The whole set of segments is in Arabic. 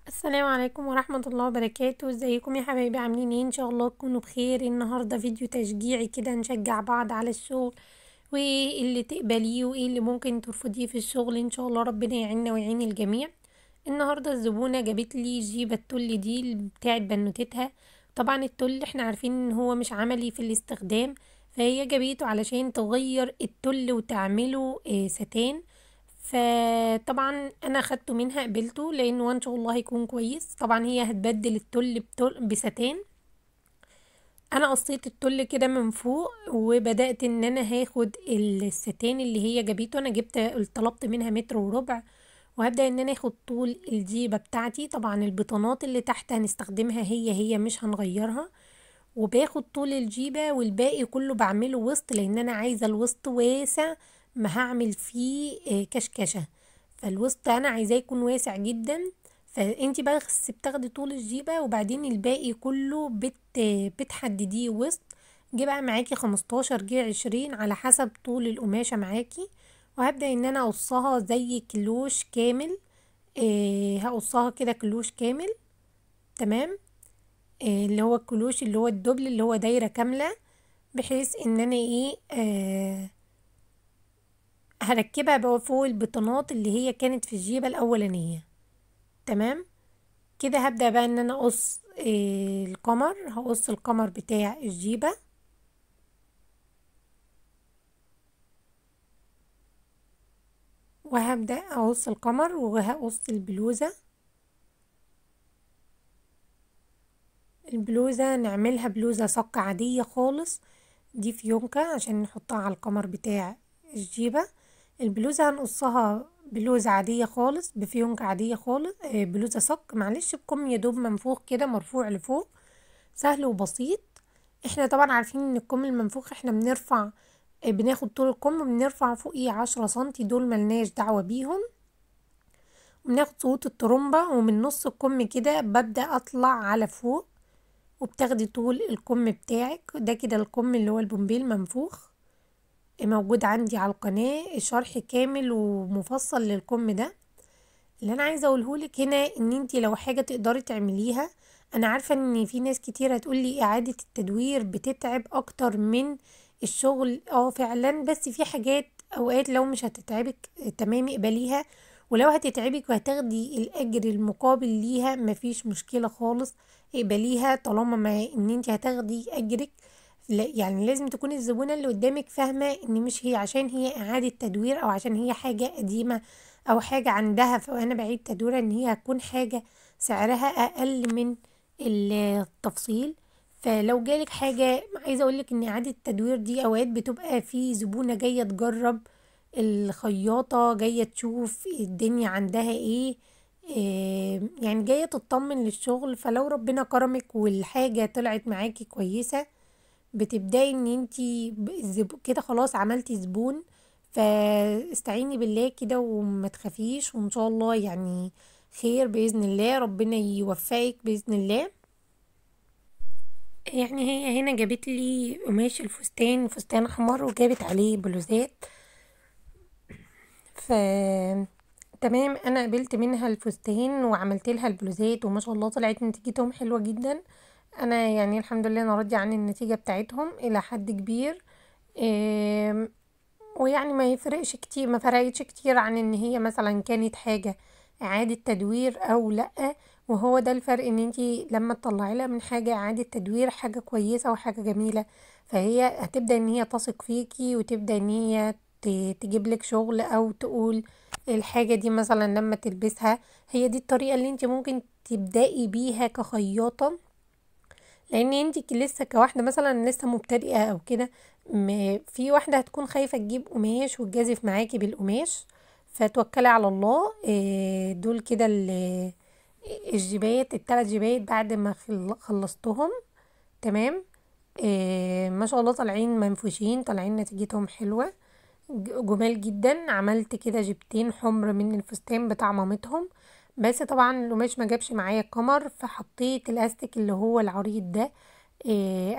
السلام عليكم ورحمة الله وبركاته. ازيكم يا حبايبي؟ عاملين ايه؟ ان شاء الله تكونوا بخير. النهاردة فيديو تشجيعي كده، نشجع بعض على الشغل، وايه اللي تقبليه وايه اللي ممكن ترفضيه في الشغل. ان شاء الله ربنا يعيننا ويعين الجميع. النهاردة الزبونة جابت لي جيبة التل دي بتاعت بنوتتها. طبعا التل احنا عارفين ان هو مش عملي في الاستخدام، فهي جابته علشان تغير التل وتعمله ستان. فطبعا انا خدته منها، قبلته لانه ان شاء الله هيكون كويس. طبعا هي هتبدل التل بستان. انا قصيت التل كده من فوق، وبدأت ان انا هاخد الستان اللي هي جابته. انا طلبت منها متر وربع، وهبدأ ان انا اخد طول الجيبة بتاعتي. طبعا البطانات اللي تحت هنستخدمها هي مش هنغيرها، وباخد طول الجيبة والباقي كله بعمله وسط، لان انا عايزة الوسط واسع، ما هعمل فيه كشكشة. فالوسط انا عايزاه يكون واسع جدا. فانتي بس بتاخدي طول الجيبة، وبعدين الباقي كله بتحدديه وسط. جه بقى معاكي 15، جه 20، على حسب طول القماشة معاكي. وهبدأ ان انا اقصها زي كلوش كامل. هقصها كده كلوش كامل. تمام. اللي هو الكلوش اللي هو الدبل اللي هو دايرة كاملة، بحيث ان انا هركبها بقى فوق البطانات اللي هي كانت في الجيبة الاولانية. تمام. كده هبدأ بقى ان انا اقص هقص القمر بتاع الجيبة. وهبدأ اقص القمر وهقص البلوزة. البلوزة نعملها بلوزة صك عادية خالص، دي فيونكة عشان نحطها على القمر بتاع الجيبة. البلوزة هنقصها بلوزة عادية خالص بفيونكة عادية خالص، بلوزة صك معلش بكم يدوب منفوخ كده مرفوع لفوق، سهل وبسيط. احنا طبعا عارفين ان الكم المنفوخ احنا بنرفع، بناخد طول الكم بنرفع فوقيه 10 سنتي، دول ملناش دعوة بيهم. وبناخد صوت الطرمبة، ومن نص الكم كده ببدأ اطلع على فوق، وبتاخدي طول الكم بتاعك ده كده. الكم اللي هو البومبيل منفوخ موجود عندي على القناة، شرح كامل ومفصل للكم ده. اللي انا عايزه اقولهولك هنا ان انتي لو حاجه تقدري تعمليها، انا عارفه ان في ناس كتير هتقولي اعاده التدوير بتتعب اكتر من الشغل. فعلا، بس في حاجات اوقات لو مش هتتعبك تمام اقبليها، ولو هتتعبك وهتاخدي الاجر المقابل ليها مفيش مشكله خالص، اقبليها طالما ما ان انتي هتاخدي اجرك. لا يعني لازم تكون الزبونه اللي قدامك فاهمه ان مش هي عشان هي اعاده تدوير او عشان هي حاجه قديمه او حاجة عندها فانا بعيد تدورها، ان هي هتكون حاجة سعرها اقل من التفصيل. فلو جالك حاجة، عايزة اقولك ان اعادة التدوير دي اوقات بتبقى في زبونة جاية تجرب الخياطة، جاية تشوف الدنيا عندها ايه، يعني جاية تطمن للشغل. فلو ربنا كرمك والحاجة طلعت معاكي كويسة، بتبداي ان انتي كده خلاص عملتي زبون. فاستعيني بالله كده وما تخافيش، وان شاء الله يعني خير باذن الله، ربنا يوفقك باذن الله. يعني هي هنا جابت لي قماش الفستان، فستان احمر وجابت عليه بلوزات. ف تمام، انا قبلت منها الفستان وعملت لها البلوزات، وما شاء الله طلعت نتيجتهم حلوة جدا. انا يعني الحمد لله انا راضية عن النتيجة بتاعتهم الى حد كبير. إيه، ويعني ما يفرقش كتير، ما فرقتش كتير عن ان هي مثلا كانت حاجة اعادة تدوير او لأ. وهو ده الفرق، ان انتي لما تطلعي لها من حاجة اعادة تدوير حاجة كويسة وحاجة جميلة، فهي هتبدأ ان هي تثق فيكي، وتبدأ ان هي تجيب لك شغل، او تقول الحاجة دي مثلا لما تلبسها. هي دي الطريقة اللي انتي ممكن تبدأي بيها كخياطة، لان انت لسه كواحده مثلا لسه مبتدئه او كده. في واحده هتكون خايفه تجيب قماش وتجازف معاكي بالقماش، فتوكلي على الله. دول كده الجيبات، الثلاث جيبات بعد ما خلصتهم. تمام. ما شاء الله طالعين منفوشين، طالعين نتيجتهم حلوه، جمال جدا. عملت كده جبتين حمر من الفستان بتاع مامتهم، بس طبعا القماش ما جابش معايا القمر، فحطيت الاستيك اللي هو العريض ده،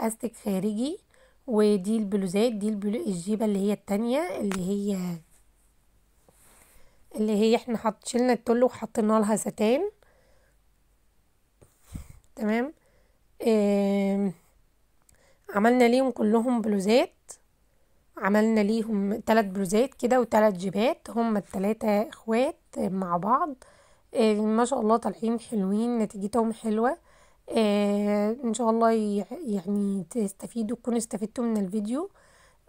استيك خارجي. ودي البلوزات، دي الجيبة اللي هي التانية، اللي هي احنا شلنا التل وحطينا لها ستان. تمام. عملنا ليهم كلهم بلوزات، عملنا ليهم 3 بلوزات كده و3 جيبات، هما ال3 اخوات مع بعض. ما شاء الله طالعين حلوين، نتيجتهم حلوة. ان شاء الله يعني تستفيدوا، تكونوا استفدتوا من الفيديو،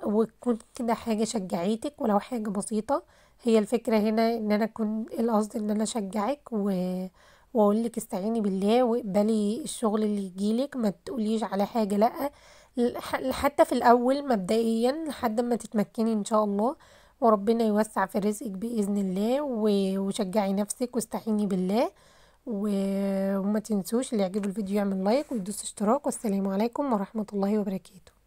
وتكون كده حاجة شجعتك ولو حاجة بسيطة. هي الفكرة هنا ان انا القصد ان انا اشجعك واقول لك استعيني بالله واقبلي الشغل اللي يجيلك، ما تقوليش على حاجة لا، حتى في الاول مبدئيا لحد ما تتمكني ان شاء الله، وربنا يوسع في رزقك بإذن الله. وشجعي نفسك واستعيني بالله. وما تنسوش اللي يعجبه الفيديو يعمل لايك ويدوس اشتراك. والسلام عليكم ورحمة الله وبركاته.